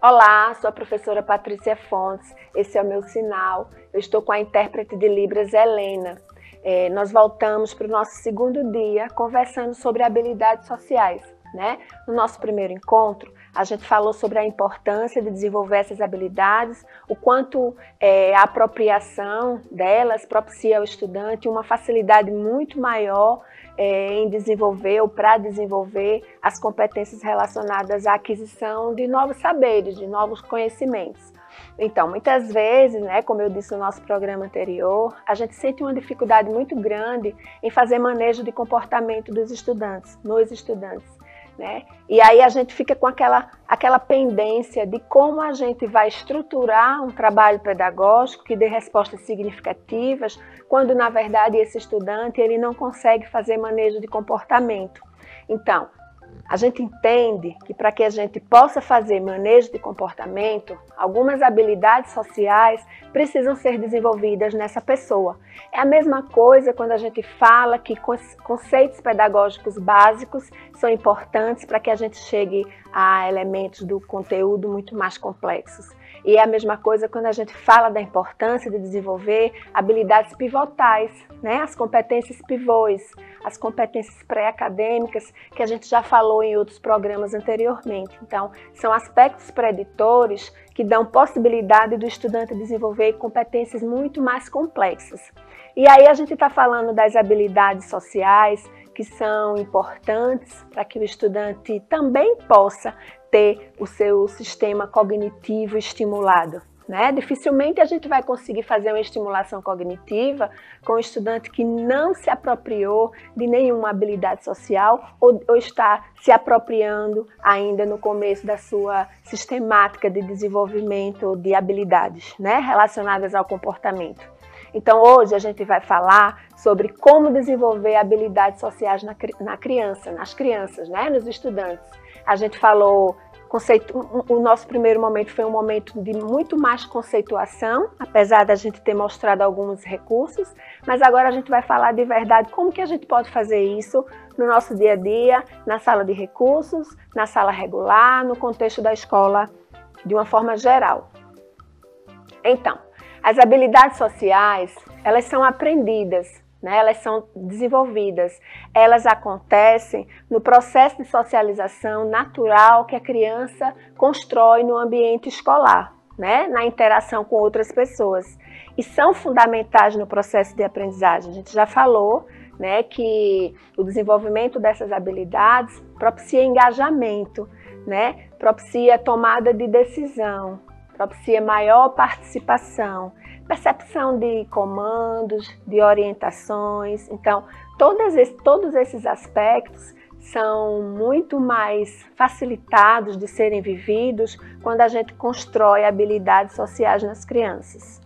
Olá, sou a professora Patrícia Fontes, esse é o meu sinal. Eu estou com a intérprete de Libras, Helena. Nós voltamos para o nosso segundo dia conversando sobre habilidades sociais, né? No nosso primeiro encontro, a gente falou sobre a importância de desenvolver essas habilidades, o quanto a apropriação delas propicia ao estudante uma facilidade muito maior em desenvolver ou para desenvolver as competências relacionadas à aquisição de novos saberes, de novos conhecimentos. Então, muitas vezes, né, como eu disse no nosso programa anterior, a gente sente uma dificuldade muito grande em fazer manejo de comportamento dos estudantes, nos estudantes. Né? E aí a gente fica com aquela pendência de como a gente vai estruturar um trabalho pedagógico que dê respostas significativas, quando na verdade esse estudante ele não consegue fazer manejo de comportamento. Então, a gente entende que para que a gente possa fazer manejo de comportamento, algumas habilidades sociais precisam ser desenvolvidas nessa pessoa. É a mesma coisa quando a gente fala que conceitos pedagógicos básicos são importantes para que a gente chegue a elementos do conteúdo muito mais complexos. E é a mesma coisa quando a gente fala da importância de desenvolver habilidades pivotais, né? As competências pivôs, as competências pré-acadêmicas, que a gente já falou em outros programas anteriormente. Então, são aspectos preditores que dão possibilidade do estudante desenvolver competências muito mais complexas. E aí a gente está falando das habilidades sociais, que são importantes para que o estudante também possa ter o seu sistema cognitivo estimulado. Né? Dificilmente a gente vai conseguir fazer uma estimulação cognitiva com um estudante que não se apropriou de nenhuma habilidade social ou está se apropriando ainda no começo da sua sistemática de desenvolvimento de habilidades, né? Relacionadas ao comportamento. Então hoje a gente vai falar sobre como desenvolver habilidades sociais nas crianças, né? Nos estudantes. A gente falou, o nosso primeiro momento foi um momento de muito mais conceituação, apesar da gente ter mostrado alguns recursos, mas agora a gente vai falar de verdade como que a gente pode fazer isso no nosso dia a dia, na sala de recursos, na sala regular, no contexto da escola de uma forma geral. Então, as habilidades sociais, elas são aprendidas, né? Elas são desenvolvidas, elas acontecem no processo de socialização natural que a criança constrói no ambiente escolar, né? Na interação com outras pessoas. E são fundamentais no processo de aprendizagem. A gente já falou, né, que o desenvolvimento dessas habilidades propicia engajamento, né? Propicia tomada de decisão, propicia maior participação, percepção de comandos, de orientações. Então, todos esses aspectos são muito mais facilitados de serem vividos quando a gente constrói habilidades sociais nas crianças.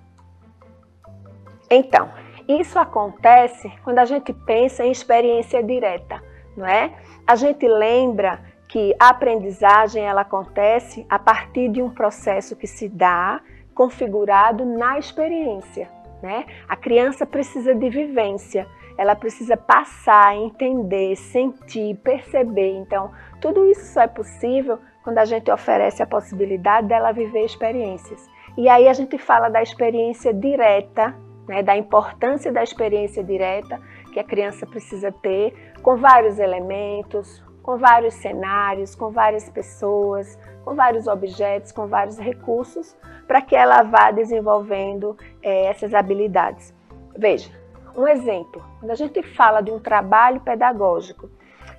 Então, isso acontece quando a gente pensa em experiência direta, não é? A gente lembra que a aprendizagem ela acontece a partir de um processo que se dá configurado na experiência, né? A criança precisa de vivência, ela precisa passar, entender, sentir, perceber. Então, tudo isso só é possível quando a gente oferece a possibilidade dela viver experiências. E aí a gente fala da experiência direta, né? Da importância da experiência direta que a criança precisa ter com vários elementos, com vários cenários, com várias pessoas, com vários objetos, com vários recursos, para que ela vá desenvolvendo essas habilidades. Veja, um exemplo, quando a gente fala de um trabalho pedagógico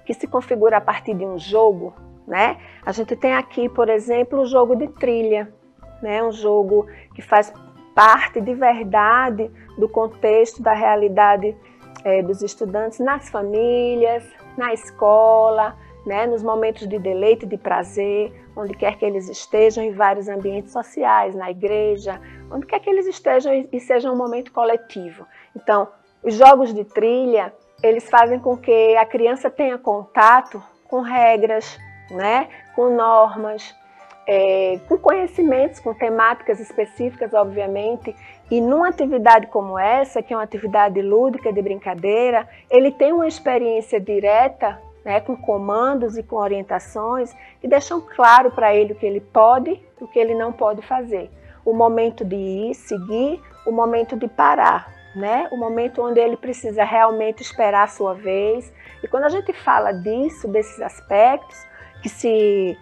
que se configura a partir de um jogo, né? A gente tem aqui, por exemplo, o jogo de trilha, né? Um jogo que faz parte de verdade do contexto da realidade dos estudantes nas famílias, na escola, né, nos momentos de deleite, de prazer, onde quer que eles estejam, em vários ambientes sociais, na igreja, onde quer que eles estejam e seja um momento coletivo. Então, os jogos de trilha, eles fazem com que a criança tenha contato com regras, né, com normas, com conhecimentos, com temáticas específicas, obviamente, e numa atividade como essa, que é uma atividade lúdica, de brincadeira, ele tem uma experiência direta né, com comandos e com orientações que deixam claro para ele o que ele pode e o que ele não pode fazer. O momento de ir, seguir, o momento de parar, né? O momento onde ele precisa realmente esperar a sua vez. E quando a gente fala disso, desses aspectos que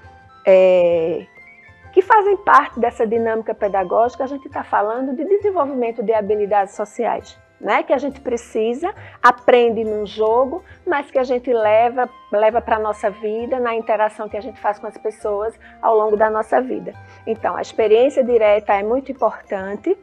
fazem parte dessa dinâmica pedagógica, a gente está falando de desenvolvimento de habilidades sociais, né? Que a gente precisa, aprende num jogo, mas que a gente leva para a nossa vida, na interação que a gente faz com as pessoas ao longo da nossa vida. Então, a experiência direta é muito importante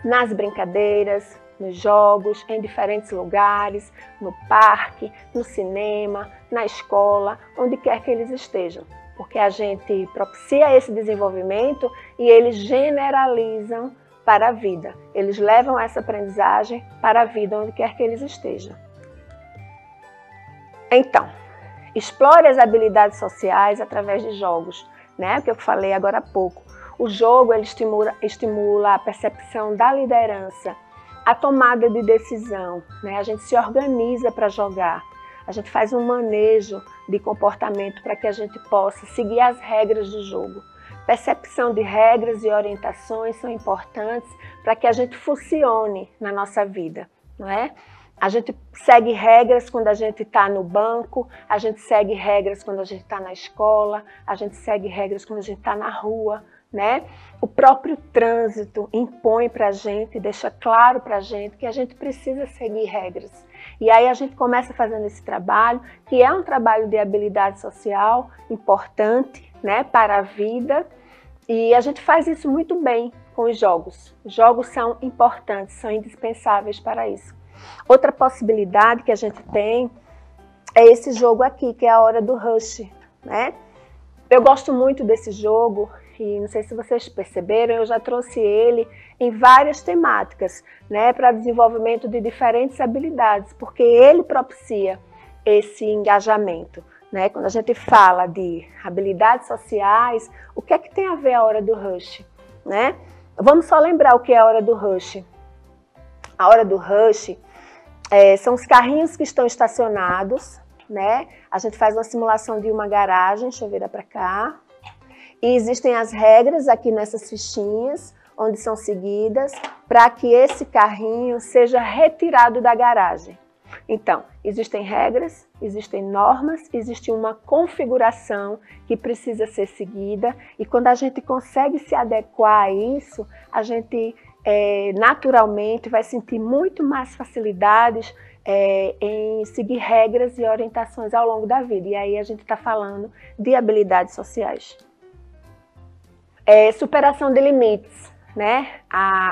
nas brincadeiras, nos jogos, em diferentes lugares, no parque, no cinema, na escola, onde quer que eles estejam. Porque a gente propicia esse desenvolvimento e eles generalizam para a vida. Eles levam essa aprendizagem para a vida onde quer que eles estejam. Então, explore as habilidades sociais através de jogos, né? O que eu falei agora há pouco. O jogo ele estimula a percepção da liderança, a tomada de decisão, né? A gente se organiza para jogar. A gente faz um manejo de comportamento para que a gente possa seguir as regras do jogo. Percepção de regras e orientações são importantes para que a gente funcione na nossa vida, não é? A gente segue regras quando a gente está no banco, a gente segue regras quando a gente está na escola, a gente segue regras quando a gente está na rua, né? O próprio trânsito impõe para a gente, deixa claro para a gente que a gente precisa seguir regras. E aí a gente começa fazendo esse trabalho, que é um trabalho de habilidade social importante, né, para a vida. E a gente faz isso muito bem com os jogos. Os jogos são importantes, são indispensáveis para isso. Outra possibilidade que a gente tem é esse jogo aqui, que é a Hora do Rush, né? Eu gosto muito desse jogo e não sei se vocês perceberam, eu já trouxe ele em várias temáticas, né, para desenvolvimento de diferentes habilidades, porque ele propicia esse engajamento, né? Quando a gente fala de habilidades sociais, o que é que tem a ver a Hora do Rush, né? Vamos só lembrar o que é a Hora do Rush. A Hora do Rush são os carrinhos que estão estacionados, né? A gente faz uma simulação de uma garagem, deixa eu virar para cá. E existem as regras aqui nessas fichinhas, onde são seguidas, para que esse carrinho seja retirado da garagem. Então, existem regras, existem normas, existe uma configuração que precisa ser seguida, e quando a gente consegue se adequar a isso, a gente naturalmente vai sentir muito mais facilidades em seguir regras e orientações ao longo da vida. E aí a gente está falando de habilidades sociais. Superação de limites, né?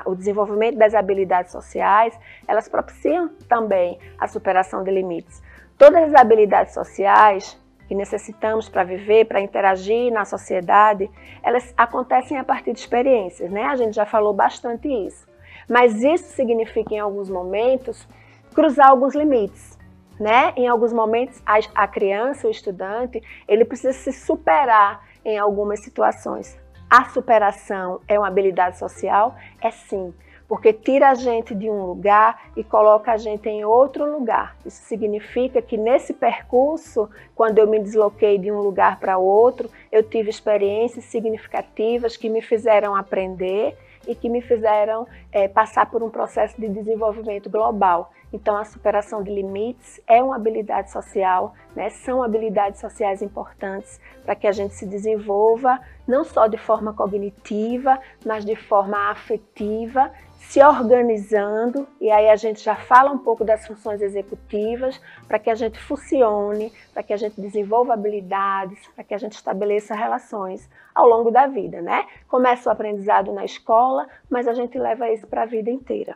O desenvolvimento das habilidades sociais, elas propiciam também a superação de limites. Todas as habilidades sociais que necessitamos para viver, para interagir na sociedade, elas acontecem a partir de experiências, né? A gente já falou bastante isso. Mas isso significa, em alguns momentos, cruzar alguns limites, né? Em alguns momentos, a criança, o estudante, ele precisa se superar em algumas situações. A superação é uma habilidade social? É sim, porque tira a gente de um lugar e coloca a gente em outro lugar. Isso significa que nesse percurso, quando eu me desloquei de um lugar para outro, eu tive experiências significativas que me fizeram aprender e que me fizeram passar por um processo de desenvolvimento global. Então, a superação de limites é uma habilidade social, né? São habilidades sociais importantes para que a gente se desenvolva, não só de forma cognitiva, mas de forma afetiva, se organizando, e aí a gente já fala um pouco das funções executivas, para que a gente funcione, para que a gente desenvolva habilidades, para que a gente estabeleça relações ao longo da vida, né? Começa o aprendizado na escola, mas a gente leva isso para a vida inteira.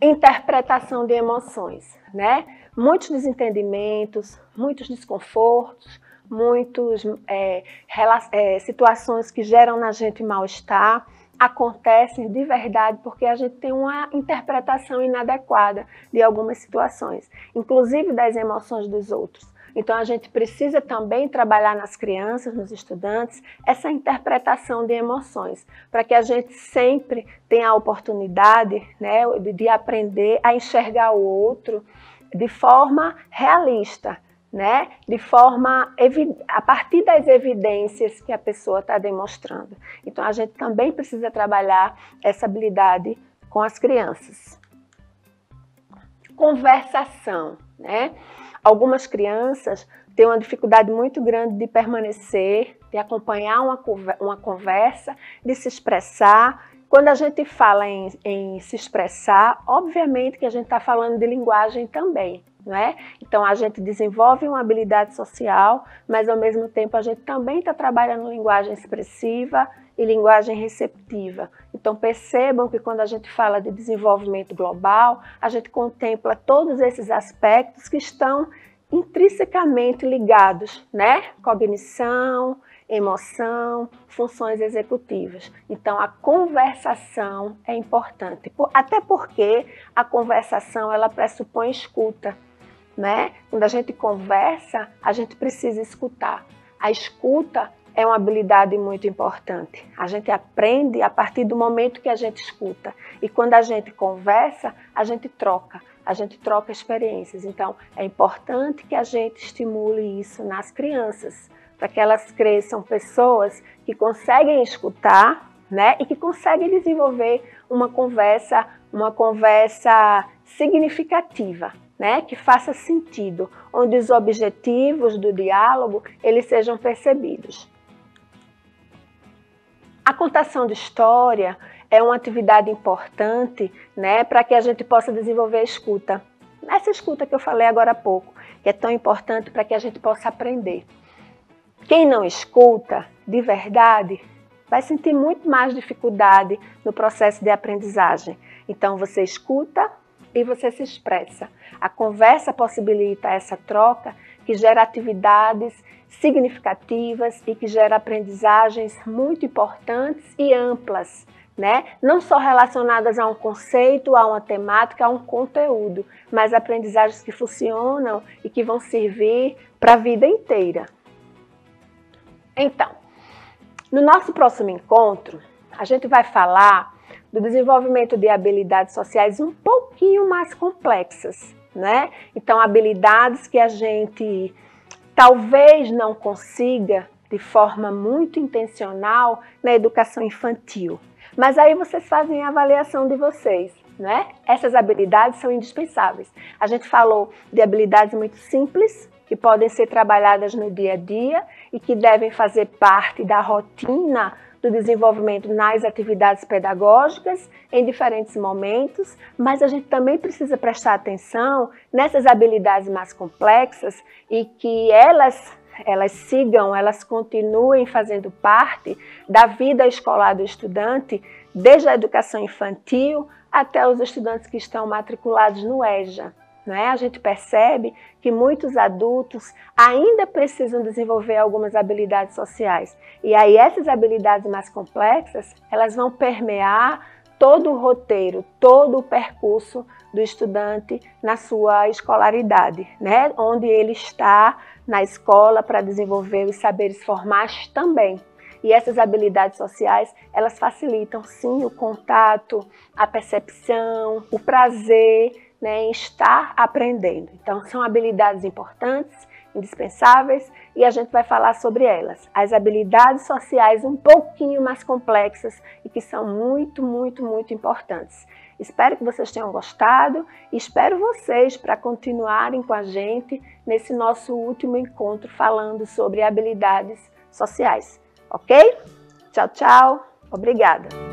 Interpretação de emoções, né? Muitos desentendimentos, muitos desconfortos, muitas situações que geram na gente mal-estar acontecem de verdade porque a gente tem uma interpretação inadequada de algumas situações, inclusive das emoções dos outros. Então, a gente precisa também trabalhar nas crianças, nos estudantes, essa interpretação de emoções, para que a gente sempre tenha a oportunidade, né, de aprender a enxergar o outro de forma realista, né? De forma a partir das evidências que a pessoa está demonstrando. Então, a gente também precisa trabalhar essa habilidade com as crianças. Conversação, né? Algumas crianças têm uma dificuldade muito grande de permanecer, de acompanhar uma conversa, de se expressar. Quando a gente fala em se expressar, obviamente que a gente está falando de linguagem também, não é? Então, a gente desenvolve uma habilidade social, mas ao mesmo tempo a gente também está trabalhando linguagem expressiva e linguagem receptiva. Então, percebam que quando a gente fala de desenvolvimento global, a gente contempla todos esses aspectos que estão intrinsecamente ligados, né? Cognição, emoção, funções executivas. Então, a conversação é importante, até porque a conversação ela pressupõe escuta, né? Quando a gente conversa, a gente precisa escutar. A escuta é uma habilidade muito importante. A gente aprende a partir do momento que a gente escuta. E quando a gente conversa, a gente troca experiências. Então, é importante que a gente estimule isso nas crianças, para que elas cresçam pessoas que conseguem escutar, né, e que conseguem desenvolver uma conversa significativa, né, que faça sentido, onde os objetivos do diálogo eles sejam percebidos. A contação de história é uma atividade importante, né, para que a gente possa desenvolver a escuta. Essa escuta que eu falei agora há pouco, que é tão importante para que a gente possa aprender. Quem não escuta, de verdade, vai sentir muito mais dificuldade no processo de aprendizagem. Então, você escuta e você se expressa. A conversa possibilita essa troca que gera atividades significativas e que gera aprendizagens muito importantes e amplas, né? Não só relacionadas a um conceito, a uma temática, a um conteúdo, mas aprendizagens que funcionam e que vão servir para a vida inteira. Então, no nosso próximo encontro, a gente vai falar do desenvolvimento de habilidades sociais um pouquinho mais complexas, né? Então, habilidades que a gente talvez não consiga de forma muito intencional na educação infantil. Mas aí vocês fazem a avaliação de vocês, né? Essas habilidades são indispensáveis. A gente falou de habilidades muito simples, que podem ser trabalhadas no dia a dia e que devem fazer parte da rotina do desenvolvimento nas atividades pedagógicas em diferentes momentos, mas a gente também precisa prestar atenção nessas habilidades mais complexas e que elas continuem fazendo parte da vida escolar do estudante, desde a educação infantil até os estudantes que estão matriculados no EJA. Né? A gente percebe que muitos adultos ainda precisam desenvolver algumas habilidades sociais. E aí essas habilidades mais complexas, elas vão permear todo o roteiro, todo o percurso do estudante na sua escolaridade, né? Onde ele está na escola para desenvolver os saberes formais também. E essas habilidades sociais, elas facilitam sim o contato, a percepção, o prazer, né, em estar aprendendo. Então, são habilidades importantes, indispensáveis, e a gente vai falar sobre elas. As habilidades sociais um pouquinho mais complexas e que são muito, muito, muito importantes. Espero que vocês tenham gostado e espero vocês para continuarem com a gente nesse nosso último encontro falando sobre habilidades sociais. Ok? Tchau, tchau. Obrigada.